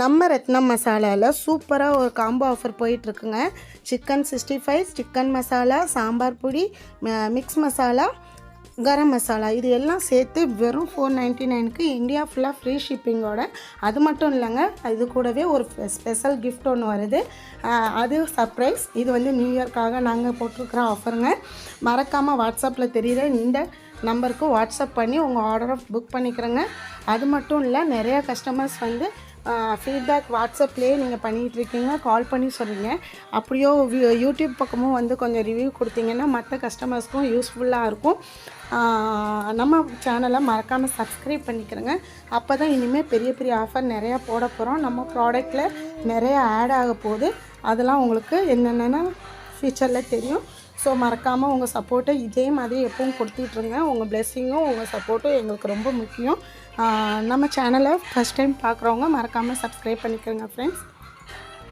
நம்ம ரத்னம் மசாலாவில் சூப்பராக ஒரு காம்போ ஆஃபர் போயிட்டுருக்குங்க. சிக்கன் 65, சிக்கன் மசாலா, சாம்பார் பொடி, மிக்ஸ் மசாலா, கரம் மசாலா இது எல்லாம் சேர்த்து வெறும் 499க்கு இந்தியா ஃபுல்லாக ஃப்ரீ ஷிப்பிங்கோட. அது மட்டும் இல்லைங்க, இது கூடவே ஒரு ஸ்பெஷல் கிஃப்ட் ஒன்று வருது. அது சர்ப்ரைஸ். இது வந்து நியூ இயர்க்காக நாங்கள் போட்டிருக்கிற ஆஃபருங்க. மறக்காமல் வாட்ஸ்அப்பில் தெரிகிற இந்த நம்பருக்கு வாட்ஸ்அப் பண்ணி உங்கள் ஆர்டரை புக் பண்ணிக்கிறேங்க. அது மட்டும் இல்லை, நிறையா கஸ்டமர்ஸ் வந்து ஃபீட்பேக் வாட்ஸ்அப்லேயே நீங்கள் பண்ணிகிட்ருக்கீங்க, கால் பண்ணி சொல்கிறீங்க. அப்படியோ யூடியூப் பக்கமும் வந்து கொஞ்சம் ரிவ்யூ கொடுத்தீங்கன்னா மற்ற கஸ்டமர்ஸ்க்கும் யூஸ்ஃபுல்லாக இருக்கும். நம்ம சேனலை மறக்காமல் சப்ஸ்கிரைப் பண்ணிக்கிறேங்க. அப்போ தான் இனிமேல் பெரிய பெரிய ஆஃபர் நிறையா போட போகிறோம். நம்ம ப்ராடக்டில் நிறையா ஆட் ஆக போகுது. அதெல்லாம் உங்களுக்கு என்னென்னா ஃபியூச்சரில் தெரியும். ஸோ மறக்காமல் உங்கள் சப்போர்ட்டை இதே மாதிரி எப்பவும் கொடுத்துட்ருங்க. உங்கள் பிளெஸ்ஸிங்கும் உங்கள் சப்போர்ட்டும் எங்களுக்கு ரொம்ப முக்கியம். நம்ம சேனலை ஃபஸ்ட் டைம் பார்க்குறவங்க மறக்காமல் சப்ஸ்கிரைப் பண்ணிக்கிறேங்க ஃப்ரெண்ட்ஸ்.